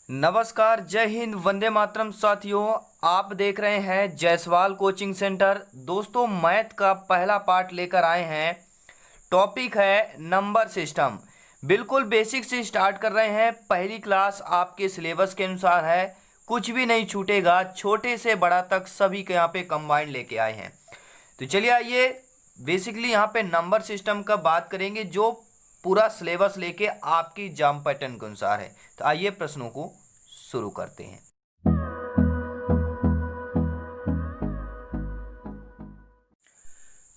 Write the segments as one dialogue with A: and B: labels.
A: नमस्कार, जय हिंद, वंदे मातरम। साथियों, आप देख रहे हैं जायसवाल कोचिंग सेंटर। दोस्तों, मैथ का पहला पार्ट लेकर आए हैं। टॉपिक है नंबर सिस्टम। बिल्कुल बेसिक से स्टार्ट कर रहे हैं। पहली क्लास आपके सिलेबस के अनुसार है, कुछ भी नहीं छूटेगा। छोटे से बड़ा तक सभी के यहाँ पे कंबाइंड लेके आए हैं। तो चलिए आइए, बेसिकली यहाँ पे नंबर सिस्टम का बात करेंगे जो पूरा सिलेबस लेके आपकी एग्जाम पैटर्न के अनुसार है। तो आइए प्रश्नों को शुरू करते हैं।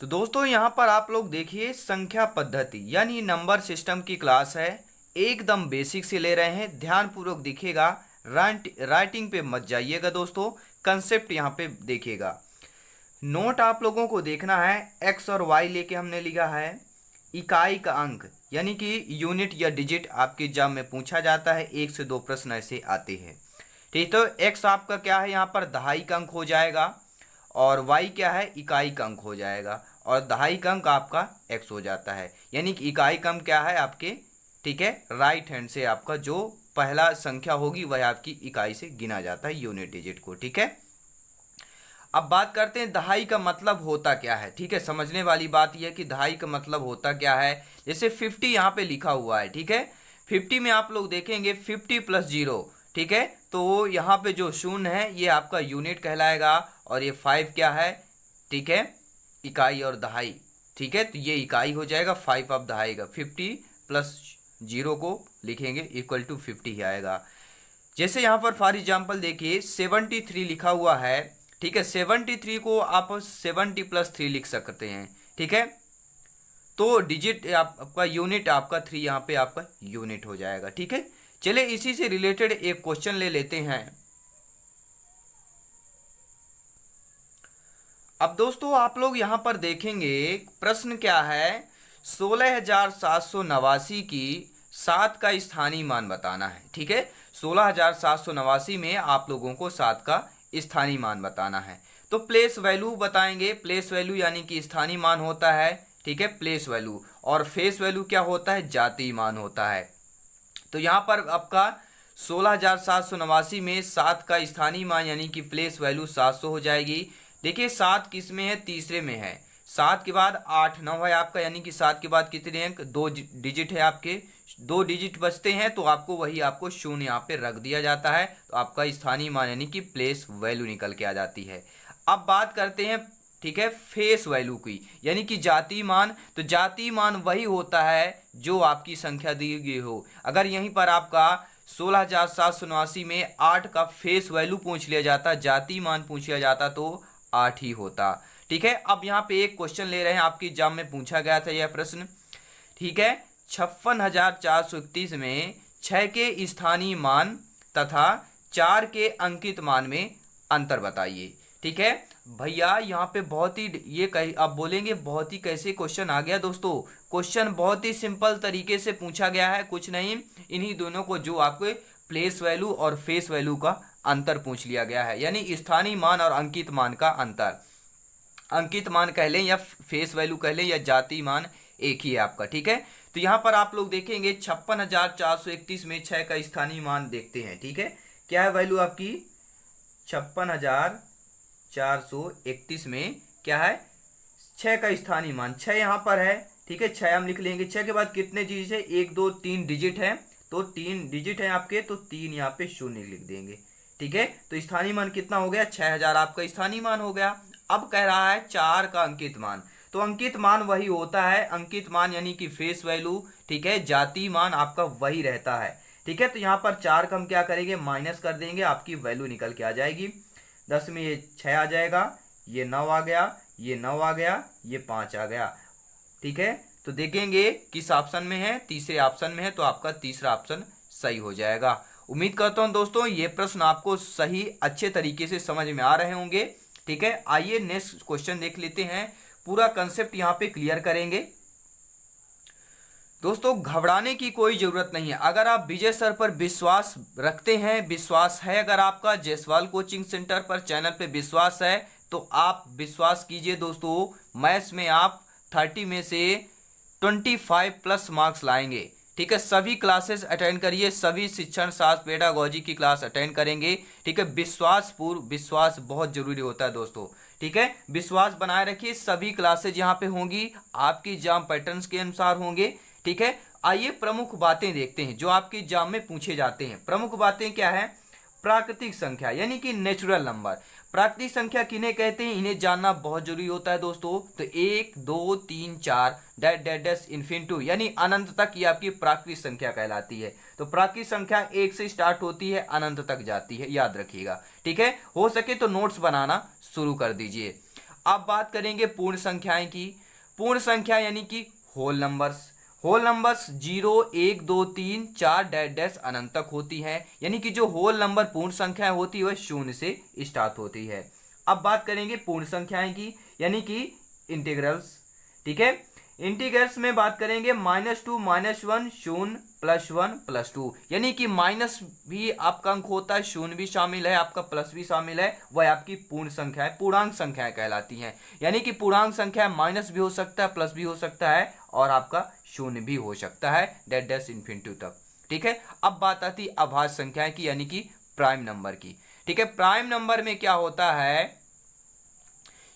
A: तो दोस्तों, यहाँ पर आप लोग देखिए, संख्या पद्धति यानी नंबर सिस्टम की क्लास है। एकदम बेसिक से ले रहे हैं, ध्यानपूर्वक दिखेगा। राइटिंग पे मत जाइएगा दोस्तों, कंसेप्ट यहाँ पे देखिएगा। नोट आप लोगों को देखना है। एक्स और वाई लेके हमने लिखा है। इकाई का अंक यानी कि यूनिट या डिजिट आपके एग्जाम में पूछा जाता है। 1 से 2 प्रश्न ऐसे आते हैं। ठीक, तो एक्स आपका क्या है, यहाँ पर दहाई का अंक हो जाएगा। और वाई क्या है, इकाई का अंक हो जाएगा। और दहाई का अंक आपका एक्स हो जाता है। यानी कि इकाई का अंक क्या है आपके, ठीक है, राइट हैंड से आपका जो पहला संख्या होगी वह आपकी इकाई से गिना जाता है, यूनिट डिजिट को। ठीक है, अब बात करते हैं दहाई का मतलब होता क्या है। ठीक है, समझने वाली बात यह है कि दहाई का मतलब होता क्या है। जैसे 50 यहाँ पे लिखा हुआ है, ठीक है। 50 में आप लोग देखेंगे 50 प्लस 0, ठीक है। तो यहाँ पे जो शून्य है ये आपका यूनिट कहलाएगा। और ये 5 क्या है, ठीक है, इकाई और दहाई। ठीक है, तो ये इकाई हो जाएगा, 5 आप दहाई का। 50 प्लस 0 को लिखेंगे इक्वल टू 50 ही आएगा। जैसे यहाँ पर फॉर एग्जाम्पल देखिए 73 लिखा हुआ है, ठीक है। 73 को आप 70 प्लस 3 लिख सकते हैं, ठीक है। तो डिजिट आपका यूनिट आपका 3 यहाँ पे आपका यूनिट हो जाएगा। ठीक है, चलिए इसी से रिलेटेड एक क्वेश्चन ले लेते हैं। अब दोस्तों आप लोग यहाँ पर देखेंगे प्रश्न क्या है, 16,789 की 7 का स्थानीय मान बताना है। ठीक है, 16,789 में आप लोगों को 7 का स्थानीय मान बताना है। तो प्लेस वैल्यू बताएंगे। प्लेस वैल्यू यानी कि स्थानीय मान होता है, ठीक है, प्लेस वैल्यू। और फेस वैल्यू क्या होता है, जातीय मान होता है। तो यहाँ पर आपका 16,789 में 7 का स्थानीय मान यानी कि प्लेस वैल्यू 700 हो जाएगी। देखिए 7 किस में है, तीसरे में है। 7 के बाद 8 9 है आपका, यानी कि 7 के बाद कितने अंक, 2 डिजिट है आपके। 2 डिजिट बचते हैं तो आपको वही आपको शून्य यहाँ पे रख दिया जाता है। तो आपका स्थानीय मान यानी कि प्लेस वैल्यू निकल के आ जाती है। अब बात करते हैं, ठीक है, फेस वैल्यू की यानी कि जातीय मान। तो जातीय मान वही होता है जो आपकी संख्या दी गई हो। अगर यहीं पर आपका 16,789 में 8 का फेस वैल्यू पूछ लिया जाता, जातीय मान पूछ लिया जाता, तो 8 ही होता। ठीक है, अब यहाँ पे एक क्वेश्चन ले रहे हैं, आपकी एग्जाम में पूछा गया था यह प्रश्न। ठीक है, 56,431 में 6 के स्थानीय मान तथा 4 के अंकित मान में अंतर बताइए। ठीक है भैया, यहाँ पे बहुत ही ये कही आप बोलेंगे बहुत ही कैसे क्वेश्चन आ गया। दोस्तों, क्वेश्चन बहुत ही सिंपल तरीके से पूछा गया है, कुछ नहीं, इन्हीं दोनों को जो आपके प्लेस वैल्यू और फेस वैल्यू का अंतर पूछ लिया गया है, यानी स्थानीय मान और अंकित मान का अंतर। अंकित मान कह लें या फेस वैल्यू कह लें या जातीय मान, एक ही है आपका। ठीक है, तो यहाँ पर आप लोग देखेंगे 56,431 में 6 का स्थानीय मान देखते हैं। ठीक है, क्या है वैल्यू आपकी, 56,431 में क्या है, 6 का स्थानीय मान। 6 यहाँ पर है, ठीक है, 6 हम लिख लेंगे। 6 के बाद कितने डिजिट है, 1 2 3 डिजिट है, तो 3 डिजिट है आपके, तो 3 यहाँ पे शून्य लिख देंगे। ठीक है, तो स्थानीय मान कितना हो गया, 6,000 आपका स्थानीय मान हो गया। अब कह रहा है 4 का अंकित मान। तो अंकित मान वही होता है, अंकित मान यानी कि फेस वैल्यू, ठीक है, जातीय मान आपका वही रहता है। ठीक है, तो यहाँ पर 4 का हम क्या करेंगे, माइनस कर देंगे, आपकी वैल्यू निकल के आ जाएगी। 10 में ये 6 आ जाएगा, ये 9 आ गया, ये 9 आ गया, ये 5 आ गया। ठीक है, तो देखेंगे किस ऑप्शन में है, तीसरे ऑप्शन में है, तो आपका तीसरा ऑप्शन सही हो जाएगा। उम्मीद करता हूं दोस्तों ये प्रश्न आपको सही अच्छे तरीके से समझ में आ रहे होंगे। ठीक है, आइए नेक्स्ट क्वेश्चन देख लेते हैं, पूरा कंसेप्ट यहां पे क्लियर करेंगे। दोस्तों, घबराने की कोई जरूरत नहीं है। अगर आप विजय सर पर विश्वास रखते हैं, विश्वास है अगर आपका जायसवाल कोचिंग सेंटर पर, चैनल पे विश्वास है, तो आप विश्वास कीजिए दोस्तों, मैथ्स में आप 30 में से 25 प्लस मार्क्स लाएंगे। ठीक है, सभी क्लासेस अटेंड करिए, सभी शिक्षण शास्त्र पेडागोजी की क्लास अटेंड करेंगे। ठीक है, विश्वास बहुत जरूरी होता है दोस्तों। ठीक है, विश्वास बनाए रखिए, सभी क्लासेज यहाँ पे होंगी, आपकी एग्जाम पैटर्न्स के अनुसार होंगे। ठीक है, आइए प्रमुख बातें देखते हैं जो आपके एग्जाम में पूछे जाते हैं। प्रमुख बातें क्या है? प्राकृतिक संख्या यानी कि नेचुरल नंबर। प्राकृतिक संख्या किन्हें कहते हैं, इन्हें जानना बहुत जरूरी होता है दोस्तों। तो 1 2 3 4 डैश डैश डैश इन्फिनिटी यानी अनंत तक ये आपकी प्राकृतिक संख्या कहलाती है। तो प्राकृतिक संख्या 1 से स्टार्ट होती है, अनंत तक जाती है, याद रखिएगा। ठीक है, हो सके तो नोट्स बनाना शुरू कर दीजिए। अब बात करेंगे पूर्ण संख्याएं की। पूर्ण संख्या यानी कि whole numbers. Whole numbers 0 1 2 3 4 dash dash अनंत तक होती है, यानी कि जो होल नंबर पूर्ण संख्याएं होती है वह 0 से स्टार्ट होती है। अब बात करेंगे पूर्ण संख्याएं की यानी कि इंटीग्रल्स। ठीक है, इंटीग्रल्स में बात करेंगे -2 -1 0 +1 +2 यानी कि माइनस भी आपका अंक होता है, शून्य भी शामिल है, आपका प्लस भी शामिल है, वह आपकी पूर्ण संख्या है, पूर्णांक संख्याएं कहलाती हैं। यानी कि पूर्णांक संख्या माइनस भी हो सकता है, प्लस भी हो सकता है और आपका शून्य भी हो सकता है, डैश डैश इन्फिनिटी तक। ठीक है, अब बात आती है अभाज्य संख्या की यानी कि प्राइम नंबर की। ठीक है, प्राइम नंबर में क्या होता है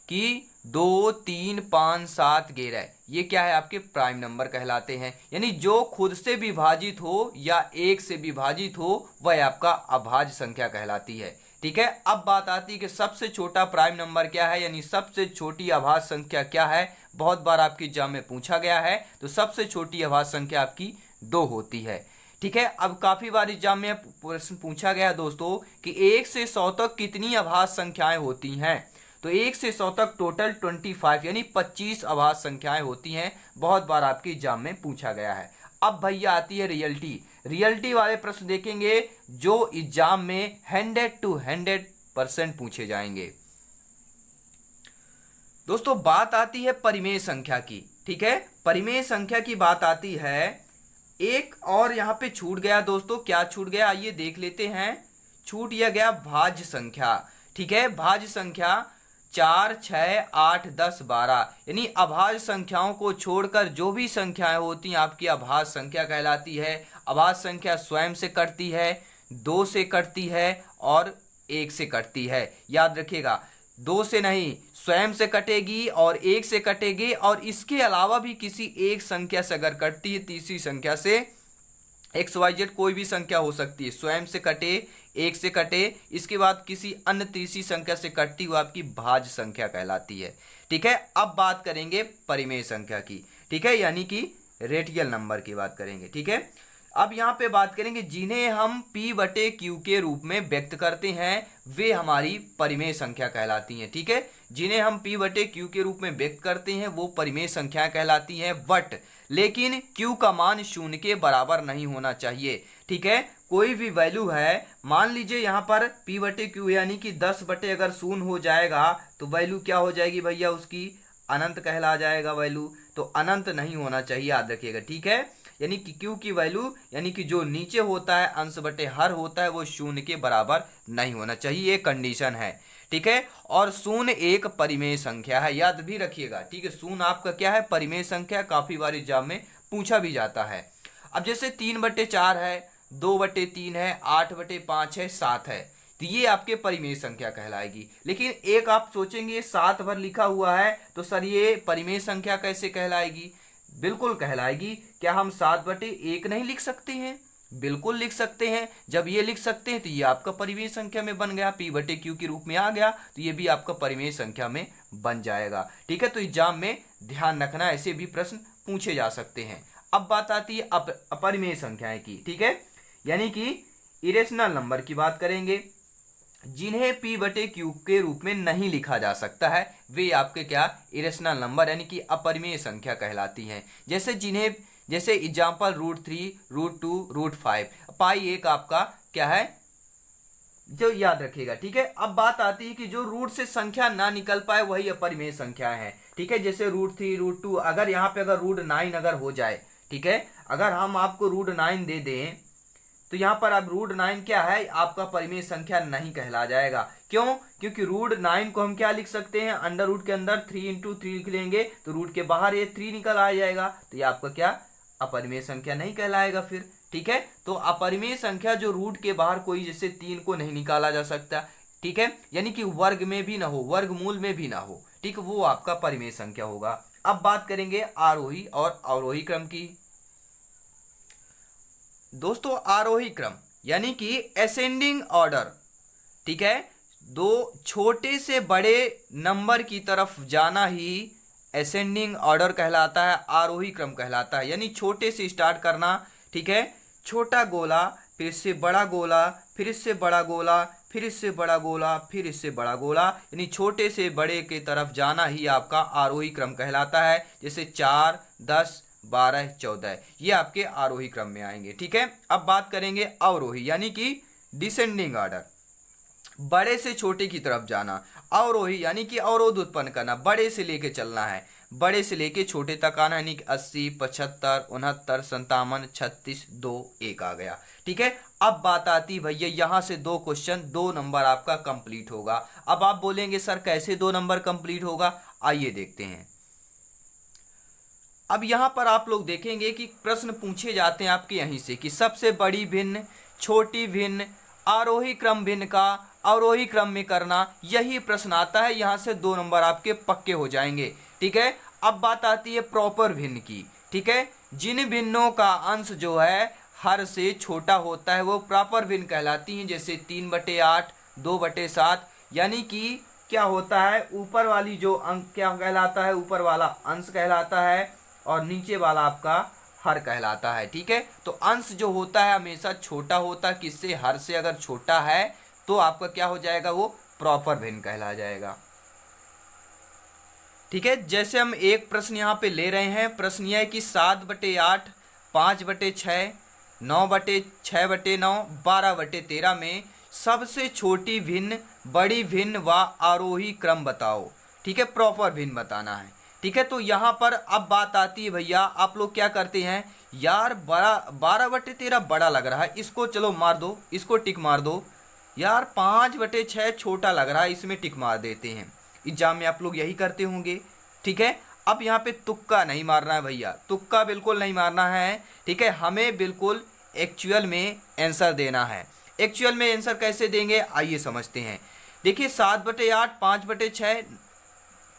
A: कि 2 3 5 7 11 ये क्या है, आपके प्राइम नंबर कहलाते हैं। यानी जो खुद से विभाजित हो या 1 से विभाजित हो वह आपका अभाज्य संख्या कहलाती है। ठीक है, अब बात आती है कि सबसे छोटा प्राइम नंबर क्या है, यानी सबसे छोटी अभाज्य संख्या क्या है। बहुत बार आपकी एग्जाम में पूछा गया है, तो सबसे छोटी अभाज्य संख्या आपकी 2 होती है। ठीक है, अब काफी बार एग्जाम में प्रश्न पूछा गया दोस्तों कि 1 से 100 तक कितनी अभाज्य संख्याएं होती हैं। तो 1 से 100 तक टोटल 25 यानी 25 अभाज्य संख्याएं होती हैं, बहुत बार आपके एग्जाम में पूछा गया है। अब भैया आती है रियलिटी वाले प्रश्न देखेंगे जो एग्जाम में 100 to 100% पूछे जाएंगे। दोस्तों बात आती है परिमेय संख्या की। ठीक है, परिमेय संख्या की बात आती है। एक और यहाँ पे छूट गया दोस्तों, क्या छूट गया आइए देख लेते हैं। छूट यह गया भाज्य संख्या। ठीक है, भाज्य संख्या 4 6 8 10 12 यानी अभाज्य संख्याओं को छोड़कर जो भी संख्याएं होती हैं आपकी अभाज्य संख्या कहलाती है। अभाज्य संख्या स्वयं से कटती है, 2 से कटती है और 1 से कटती है। याद रखिएगा, 2 से नहीं, स्वयं से कटेगी और 1 से कटेगी, और इसके अलावा भी किसी एक संख्या से अगर कटती है, तीसरी संख्या से, XYZ कोई भी संख्या हो सकती है, स्वयं से कटे, 1 से कटे, इसके बाद किसी अन्य तीसरी संख्या से कटती हुई आपकी भाज्य संख्या कहलाती है। ठीक है, अब बात करेंगे परिमेय संख्या की। ठीक है, यानी कि रेटियल नंबर की बात करेंगे। ठीक है, अब यहाँ पे बात करेंगे जिन्हें हम P/Q के रूप में व्यक्त करते हैं वे हमारी परिमेय संख्या कहलाती हैं। ठीक है, जिन्हें हम P/Q के रूप में व्यक्त करते हैं वो परिमेय संख्या कहलाती हैं, बट लेकिन Q का मान 0 के बराबर नहीं होना चाहिए। ठीक है, कोई भी वैल्यू है, मान लीजिए यहाँ पर P/Q यानी कि 10 अगर 0 हो जाएगा तो वैल्यू क्या हो जाएगी भैया, उसकी अनंत कहला जाएगा वैल्यू, तो अनंत नहीं होना चाहिए, याद रखिएगा। ठीक है, यानी कि Q की वैल्यू यानी कि जो नीचे होता है अंश बटे हर होता है वो 0 के बराबर नहीं होना चाहिए, ये कंडीशन है। ठीक है, और 0 एक परिमेय संख्या है, याद भी रखिएगा। ठीक है, 0 आपका क्या है, परिमेय संख्या, काफी बार एग्जाम में पूछा भी जाता है। अब जैसे 3/4 है, 2/3 है, 8/5 है, 7 है, तो ये आपके परिमेय संख्या कहलाएगी। लेकिन एक आप सोचेंगे 7 भर लिखा हुआ है तो सर ये परिमेय संख्या कैसे कहलाएगी? बिल्कुल कहलाएगी। क्या हम 7/1 नहीं लिख सकते हैं? बिल्कुल लिख सकते हैं। जब ये लिख सकते हैं तो ये आपका परिमेय संख्या में बन गया, P/Q के रूप में आ गया, तो ये भी आपका परिमेय संख्या में बन जाएगा। ठीक है, तो एग्जाम में ध्यान रखना, ऐसे भी प्रश्न पूछे जा सकते हैं। अब बात आती है अपरिमेय संख्याएं की। ठीक है, यानी कि इरेशनल नंबर की बात करेंगे, जिन्हें P/Q के रूप में नहीं लिखा जा सकता है वे आपके क्या, इरेशनल नंबर यानी कि अपरिमेय संख्या कहलाती हैं। जैसे एग्जाम्पल √3, √2, √5, पाई एक आपका क्या है, जो याद रखिएगा। ठीक है, अब बात आती है कि जो रूट से संख्या ना निकल पाए वही अपरिमेय संख्या है। ठीक है, जैसे √3, √2, अगर यहाँ पे अगर √9 अगर हो जाए, ठीक है, अगर हम आपको √9 दे दें तो यहाँ पर अब √9 क्या है, आपका परिमेय संख्या नहीं कहला जाएगा। क्यों? क्योंकि √9 को हम क्या लिख सकते हैं, अंडर रूट के अंदर 3 × 3 लिख लेंगे तो रूट के बाहर ये 3 निकल आ जाएगा, तो ये आपका क्या, अपरिमेय संख्या नहीं कहलाएगा फिर। ठीक है, तो अपरिमेय संख्या जो रूट के बाहर कोई जैसे 3 को नहीं निकाला जा सकता, ठीक है, यानी कि वर्ग में भी ना हो, वर्गमूल में भी ना हो, ठीक, वो आपका परिमेय संख्या होगा। अब बात करेंगे आरोही और अवरोही क्रम की। दोस्तों आरोही क्रम यानी कि असेंडिंग ऑर्डर, ठीक है, दो छोटे से बड़े नंबर की तरफ जाना ही असेंडिंग ऑर्डर कहलाता है, आरोही क्रम कहलाता है। यानी छोटे से स्टार्ट करना, ठीक है, छोटा गोला, फिर इससे बड़ा गोला, फिर इससे बड़ा गोला, फिर इससे बड़ा गोला, फिर इससे बड़ा गोला, यानी छोटे से बड़े की तरफ जाना ही आपका आरोही क्रम कहलाता है। जैसे 4, 10, 12, 14 ये आपके आरोही क्रम में आएंगे। ठीक है, अब बात करेंगे अवरोही यानी कि डिसेंडिंग ऑर्डर, बड़े से छोटे की तरफ जाना। अवरोही यानी कि अवरोध उत्पन्न करना, बड़े से लेके चलना है, बड़े से लेके छोटे तक आना, यानी कि 80, 75, 69, 57, 36, 2, 1 आ गया। ठीक है, अब बात आती भैया यहाँ से 2 क्वेश्चन, 2 नंबर आपका कंप्लीट होगा। अब आप बोलेंगे सर कैसे 2 नंबर कंप्लीट होगा, आइए देखते हैं। अब यहाँ पर आप लोग देखेंगे कि प्रश्न पूछे जाते हैं आपके यहीं से कि सबसे बड़ी भिन्न, छोटी भिन्न, आरोही क्रम भिन्न का अवरोही क्रम में करना, यही प्रश्न आता है। यहाँ से 2 नंबर आपके पक्के हो जाएंगे। ठीक है, अब बात आती है प्रॉपर भिन्न की। ठीक है, जिन भिन्नों का अंश जो है हर से छोटा होता है वो प्रॉपर भिन्न कहलाती हैं। जैसे 3/8, 2/7, यानी कि क्या होता है, ऊपर वाली जो अंक क्या कहलाता है, ऊपर वाला अंश कहलाता है और नीचे वाला आपका हर कहलाता है। ठीक है, तो अंश जो होता है हमेशा छोटा होता है, किससे, हर से। अगर छोटा है तो आपका क्या हो जाएगा, वो प्रॉपर भिन्न कहला जाएगा। ठीक है, जैसे हम एक प्रश्न यहाँ पे ले रहे हैं, प्रश्न यह है कि 7/8, 5/6, 9/6/9, 12/13 में सबसे छोटी भिन्न, बड़ी भिन्न व आरोही क्रम बताओ। ठीक है, प्रॉपर भिन्न बताना है। ठीक है, तो यहाँ पर अब बात आती है भैया, आप लोग क्या करते हैं यार, 12/13 बड़ा लग रहा है, इसको चलो मार दो, इसको टिक मार दो। यार 5/6 छोटा लग रहा है, इसमें टिक मार देते हैं। एग्जाम में आप लोग यही करते होंगे। ठीक है, अब यहाँ पे तुक्का नहीं मारना है भैया, तुक्का बिल्कुल नहीं मारना है। ठीक है, हमें बिल्कुल एक्चुअल में आंसर देना है। एक्चुअल में आंसर कैसे देंगे, आइए समझते हैं। देखिए 7/8, 5/6,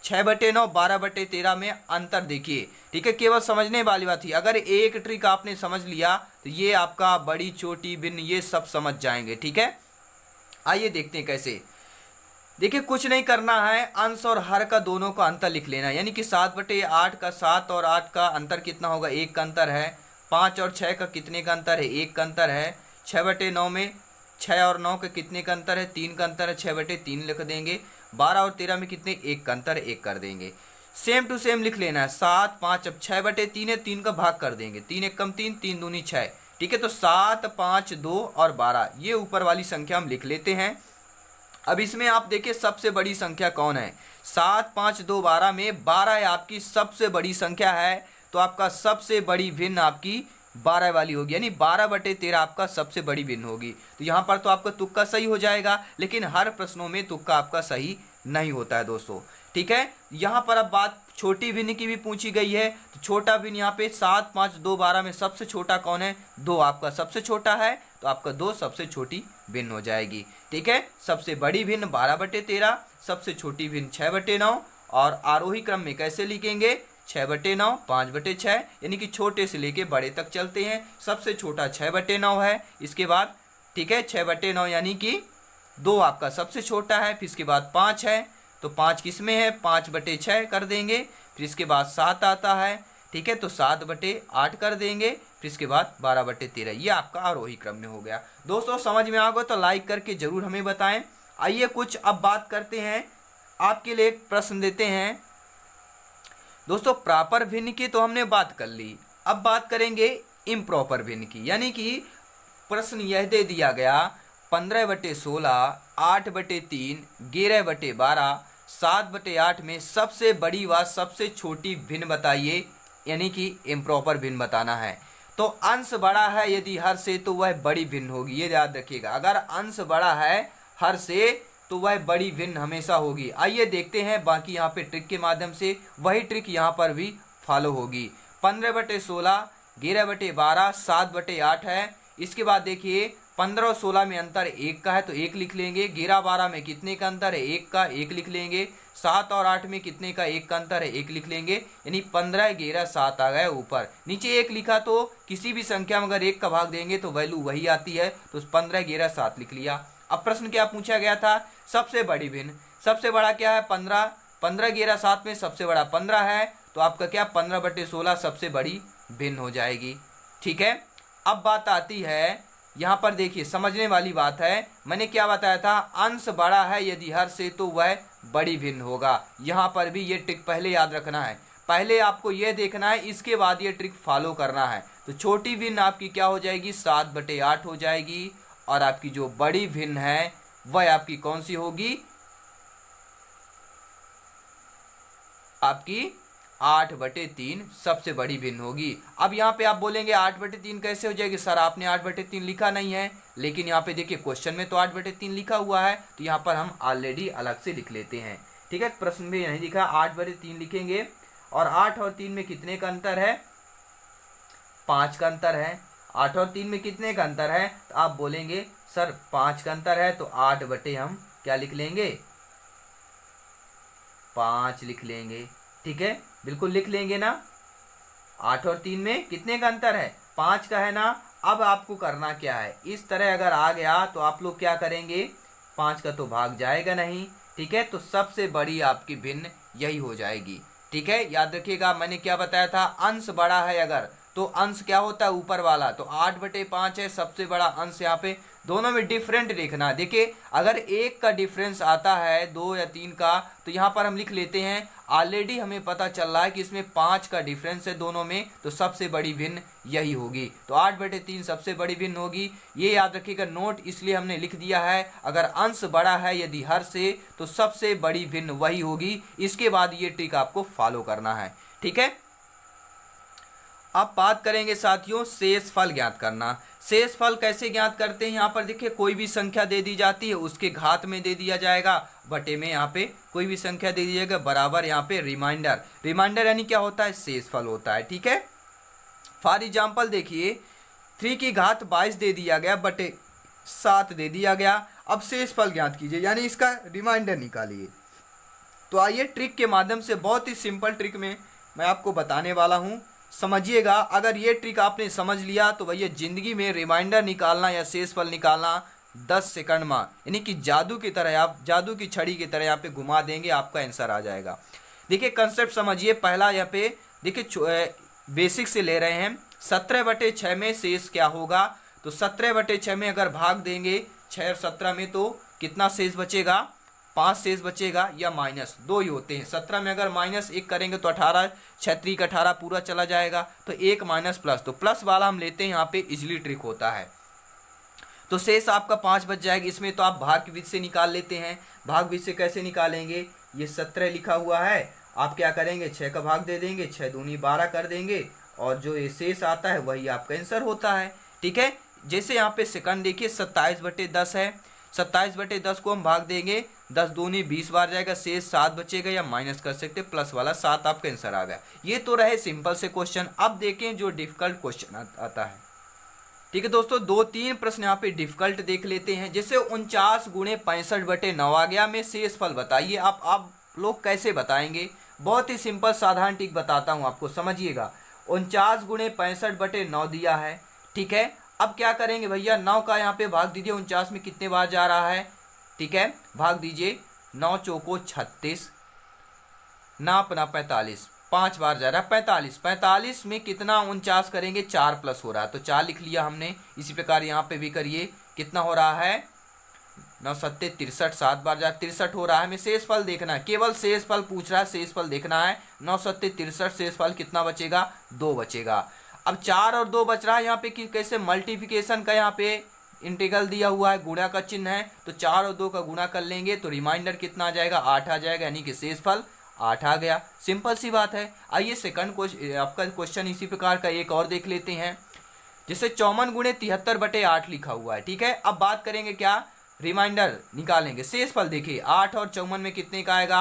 A: 6/9, 12/13 में अंतर देखिए। ठीक है, केवल समझने वाली बात थी। अगर एक ट्रिक आपने समझ लिया तो ये आपका बड़ी, छोटी, भिन्न ये सब समझ जाएंगे। ठीक है, आइए देखते हैं कैसे। देखिए कुछ नहीं करना है, अंश और हर का दोनों का अंतर लिख लेना है। यानी कि 7/8 का 7 और 8 का अंतर कितना होगा, 1 का अंतर है। 5 और 6 का कितने का अंतर है, 1 का अंतर है। 6/9 में 6 और 9 के कितने का अंतर है, 3 का अंतर है, 6/3 लिख देंगे। 12 और 13 में कितने, 1 का अंतर है, 1 कर देंगे। सेम टू सेम लिख लेना है। 7, 5, अब 6/3 है, 3 का भाग कर देंगे। 3 1 कम 3, 3 दूनी 6। ठीक है, तो 7, 5, 2 और 12 ये ऊपर वाली संख्या हम लिख लेते हैं। अब इसमें आप देखिए सबसे बड़ी संख्या कौन है, 7, 5, 2, 12 में 12 आपकी सबसे बड़ी संख्या है। तो आपका सबसे बड़ी भिन्न आपकी 12 वाली होगी, यानी 12/13 आपका सबसे बड़ी भिन्न होगी। तो यहाँ पर तो आपका तुक्का सही हो जाएगा, लेकिन हर प्रश्नों में तुक्का आपका सही नहीं होता है दोस्तों। ठीक है, यहाँ पर अब बात छोटी भिन्न की भी पूछी गई है। तो छोटा भिन्न यहाँ पे 7, 5, 2, 12 में सबसे छोटा कौन है, 2 आपका सबसे छोटा है, तो आपका 2 सबसे छोटी भिन्न हो जाएगी। ठीक है, सबसे बड़ी भिन्न 12/13, सबसे छोटी भिन्न 6/9। और आरोही क्रम में कैसे लिखेंगे, 6/9, 5/6, यानी कि छोटे से लेके बड़े तक चलते हैं। सबसे छोटा 6/9 है, इसके बाद ठीक है 6/9 यानी कि 2 आपका सबसे छोटा है, फिर इसके बाद 5 है, तो 5 किस में है, 5/6 कर देंगे। फिर इसके बाद 7 आता है, ठीक है, तो 7/8 कर देंगे। फिर इसके बाद 12/13, ये आपका आरोही क्रम में हो गया। दोस्तों समझ में आ गया तो लाइक करके जरूर हमें बताएं। आइए कुछ अब बात करते हैं, आपके लिए एक प्रश्न देते हैं। दोस्तों प्रॉपर भिन्न की तो हमने बात कर ली, अब बात करेंगे इम्प्रॉपर भिन्न की। यानी कि प्रश्न यह दे दिया गया 15/16, 8/3, 11/12, 7/8 में सबसे बड़ी व सबसे छोटी भिन्न बताइए, यानी कि इम्प्रॉपर भिन्न बताना है। तो अंश बड़ा है यदि हर से तो वह बड़ी भिन्न होगी, ये याद रखिएगा। अगर अंश बड़ा है हर से तो वह बड़ी भिन्न हमेशा होगी। आइए देखते हैं बाकी यहाँ पे ट्रिक के माध्यम से, वही ट्रिक यहाँ पर भी फॉलो होगी। 15/16 11/12 7/8 है। इसके बाद देखिए 15 और 16 में अंतर 1 का है तो 1 लिख लेंगे। 11-12 में कितने का अंतर है? 1 का, 1 लिख लेंगे। 7 और 8 में कितने का? 1 का अंतर है, 1 लिख लेंगे। यानी 15 11 7 आ गया ऊपर। नीचे 1 लिखा तो किसी भी संख्या में अगर 1 का भाग देंगे तो वैल्यू वही आती है, तो 15 11 7 लिख लिया। अब प्रश्न क्या पूछा गया था? सबसे बड़ी भिन्न। सबसे बड़ा क्या है? 15। 15 11 7 में सबसे बड़ा 15 है, तो आपका क्या 15/16 सबसे बड़ी भिन्न हो जाएगी। ठीक है। अब बात आती है यहाँ पर, देखिए समझने वाली बात है। मैंने क्या बताया था? अंश बड़ा है यदि हर से तो वह बड़ी भिन्न होगा। यहाँ पर भी ये ट्रिक पहले याद रखना है, पहले आपको ये देखना है, इसके बाद ये ट्रिक फॉलो करना है। तो छोटी भिन्न आपकी क्या हो जाएगी? 7/8 हो जाएगी। और आपकी जो बड़ी भिन्न है वह आपकी कौन सी होगी? आपकी 8/3 सबसे बड़ी भिन्न होगी। अब यहाँ पे आप बोलेंगे 8/3 कैसे हो जाएगी? सर आपने 8/3 लिखा नहीं है, लेकिन यहाँ पे देखिए क्वेश्चन में तो 8/3 लिखा हुआ है, तो यहाँ पर हम ऑलरेडी अलग से लिख लेते हैं। ठीक है, प्रश्न में नहीं लिखा, 8/3 लिखेंगे। और 8 और 3 में कितने का अंतर है? 5 का अंतर है। 8 और 3 में कितने का अंतर है? तो आप बोलेंगे सर 5 का अंतर है, तो 8 बटे हम क्या लिख लेंगे? 5 लिख लेंगे। ठीक है, बिल्कुल लिख लेंगे ना। 8 और 3 में कितने का अंतर है? 5 का है ना। अब आपको करना क्या है? इस तरह अगर आ गया तो आप लोग क्या करेंगे? 5 का तो भाग जाएगा नहीं। ठीक है, तो सबसे बड़ी आपकी भिन्न यही हो जाएगी। ठीक है, याद रखिएगा मैंने क्या बताया था? अंश बड़ा है अगर, तो अंश क्या होता है? ऊपर वाला। तो 8/5 है सबसे बड़ा अंश। यहाँ पे दोनों में डिफरेंट देखना। देखिए अगर 1 का डिफरेंस आता है 2 या 3 का, तो यहाँ पर हम लिख लेते हैं। ऑलरेडी हमें पता चल रहा है कि इसमें 5 का डिफरेंस है दोनों में, तो सबसे बड़ी भिन्न यही होगी। तो 8/3 सबसे बड़ी भिन्न होगी। ये याद रखिएगा, नोट इसलिए हमने लिख दिया है, अगर अंश बड़ा है यदि हर से, तो सबसे बड़ी भिन्न वही होगी। इसके बाद ये ट्रिक आपको फॉलो करना है। ठीक है, अब बात करेंगे साथियों शेषफल ज्ञात करना। शेषफल कैसे ज्ञात करते हैं? यहाँ पर देखिए कोई भी संख्या दे दी जाती है, उसके घात में दे दिया जाएगा, बटे में यहाँ पे कोई भी संख्या दे दी जाएगा, बराबर यहाँ पे रिमाइंडर। रिमाइंडर यानी क्या होता है? शेषफल होता है। ठीक है, फॉर एग्जाम्पल देखिए 3 की घात 22 दे दिया गया, बटे 7 दे दिया गया। अब शेषफल ज्ञात कीजिए, यानी इसका रिमाइंडर निकालिए। तो आइए ट्रिक के माध्यम से, बहुत ही सिंपल ट्रिक में मैं आपको बताने वाला हूँ, समझिएगा। अगर ये ट्रिक आपने समझ लिया तो भैया जिंदगी में रिमाइंडर निकालना या शेषफल निकालना 10 सेकंड में, यानी कि जादू की तरह, आप जादू की छड़ी की तरह यहाँ पे घुमा देंगे, आपका आंसर आ जाएगा। देखिए कंसेप्ट समझिए। पहला यहाँ पे देखिए बेसिक से ले रहे हैं। 17/6 में शेष क्या होगा? तो 17/6 में अगर भाग देंगे 6 और 17 में, तो कितना शेष बचेगा? 5 शेष बचेगा, या -2 ही होते हैं। 17 में अगर -1 करेंगे तो 18, 6 का 18 पूरा चला जाएगा, तो 1 माइनस प्लस, तो प्लस वाला हम लेते हैं, यहाँ पे इजली ट्रिक होता है। तो शेष आपका 5 बच जाएगा। इसमें तो आप भाग विधि से निकाल लेते हैं। भाग विधि से कैसे निकालेंगे? ये 17 लिखा हुआ है, आप क्या करेंगे? 6 का भाग दे देंगे, 6 दूनी 12 कर देंगे, और जो ये शेष आता है वही आपका आंसर होता है। ठीक है, जैसे यहाँ पे सेकंड देखिए 27/10 है। 27/10 को हम भाग देंगे, 10 दूनी 20 बार जाएगा, शेष 7 बचेगा, या माइनस कर सकते प्लस वाला 7, आपका आंसर आ गया। ये तो रहे सिंपल से क्वेश्चन। अब देखें जो डिफिकल्ट क्वेश्चन आता है। ठीक है दोस्तों, 2-3 प्रश्न यहाँ पे डिफिकल्ट देख लेते हैं। जैसे 49 गुणे 65/9 आ गया, में शेषफल बताइए। आप लोग कैसे बताएंगे? बहुत ही सिंपल साधारण ट्रिक बताता हूँ आपको, समझिएगा। 49 गुणे 65/9 दिया है। ठीक है, अब क्या करेंगे भैया? 9 का यहाँ पे भाग दीजिए। 49 में कितने बार जा रहा है? ठीक है, भाग दीजिए। 9 चौको 36, ना अपना 45, 5 बार जा रहा है 45। 45 में कितना 49 करेंगे? 4 प्लस हो रहा है, तो 4 लिख लिया हमने। इसी प्रकार यहाँ पे भी करिए, कितना हो रहा है? 9 7 63, 7 बार जा 63 हो रहा है। हमें शेषफल देखना है, केवल शेषफल पूछ रहा है, शेषफल देखना है। 9 7 63, शेषफल कितना बचेगा? 2 बचेगा। अब 4 और 2 बच रहा है यहाँ पे, कि कैसे मल्टीप्लिकेशन का यहाँ पे इंटीग्रल दिया हुआ है, गुणा का चिन्ह है, तो 4 और 2 का गुणा कर लेंगे, तो रिमाइंडर कितना आ जाएगा? 8 आ जाएगा, यानी कि शेषफल 8 आ गया। सिंपल सी बात है। आइए सेकंड क्वेश्चन, आपका क्वेश्चन इसी प्रकार का एक और देख लेते हैं। जैसे 54 गुणे 73/8 लिखा हुआ है। ठीक है, अब बात करेंगे क्या? रिमाइंडर निकालेंगे। शेषफल देखिए 8 और 54 में कितने का आएगा?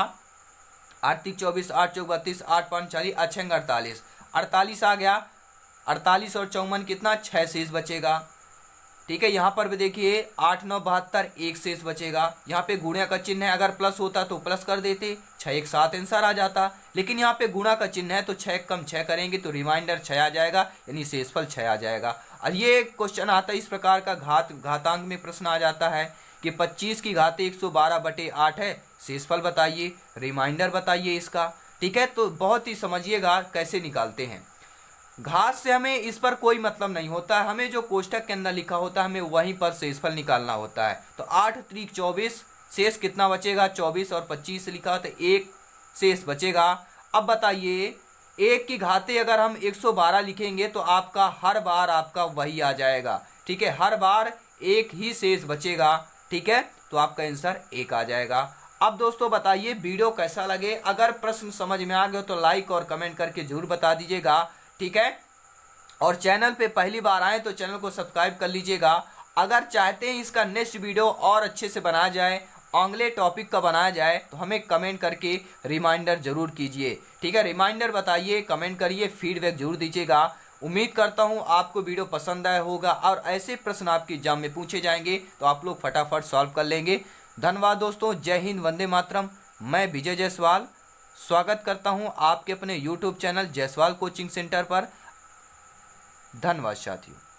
A: 8 3 24, 8 चौक 32, 8 5 40, 8 6 48, 48 आ गया। 48 और 54 कितना, 6 शेष बचेगा। ठीक है, यहाँ पर भी देखिए 8 9 72, 1 शेष बचेगा। यहाँ पे गुणा का चिन्ह है, अगर प्लस होता तो प्लस कर देते, 6 1 7 आंसर आ जाता, लेकिन यहाँ पे गुणा का चिन्ह है तो 6 कम 6 करेंगे तो रिमाइंडर 6 आ जाएगा, यानी शेषफल 6 आ जाएगा। और ये क्वेश्चन आता है इस प्रकार का, घातांक में प्रश्न आ जाता है कि 25 की घात 112/8 है, शेषफल बताइए, रिमाइंडर बताइए इसका। ठीक है, तो बहुत ही समझिएगा कैसे निकालते हैं। घात से हमें इस पर कोई मतलब नहीं होता है, हमें जो कोष्ठक के अंदर लिखा होता है हमें वहीं पर शेषफल निकालना होता है। तो 8 त्रिक 24, शेष कितना बचेगा, 24 और 25 लिखा तो 1 शेष बचेगा। अब बताइए 1 की घातें अगर हम 112 लिखेंगे तो आपका हर बार आपका वही आ जाएगा। ठीक है, हर बार 1 ही शेष बचेगा। ठीक है, तो आपका आंसर 1 आ जाएगा। अब दोस्तों बताइए वीडियो कैसा लगे, अगर प्रश्न समझ में आ गया तो लाइक और कमेंट करके जरूर बता दीजिएगा। ठीक है, और चैनल पे पहली बार आए तो चैनल को सब्सक्राइब कर लीजिएगा। अगर चाहते हैं इसका नेक्स्ट वीडियो और अच्छे से बनाया जाए, अगले टॉपिक का बनाया जाए, तो हमें कमेंट करके रिमाइंडर जरूर कीजिए। ठीक है, रिमाइंडर बताइए, कमेंट करिए, फीडबैक जरूर दीजिएगा। उम्मीद करता हूँ आपको वीडियो पसंद आया होगा और ऐसे प्रश्न आपके एग्जाम में पूछे जाएंगे तो आप लोग फटाफट सॉल्व कर लेंगे। धन्यवाद दोस्तों, जय हिंद, वंदे मातरम। मैं विजय जायसवाल स्वागत करता हूं आपके अपने YouTube channel Jaiswal coaching centre पर। धन्यवाद साथियों।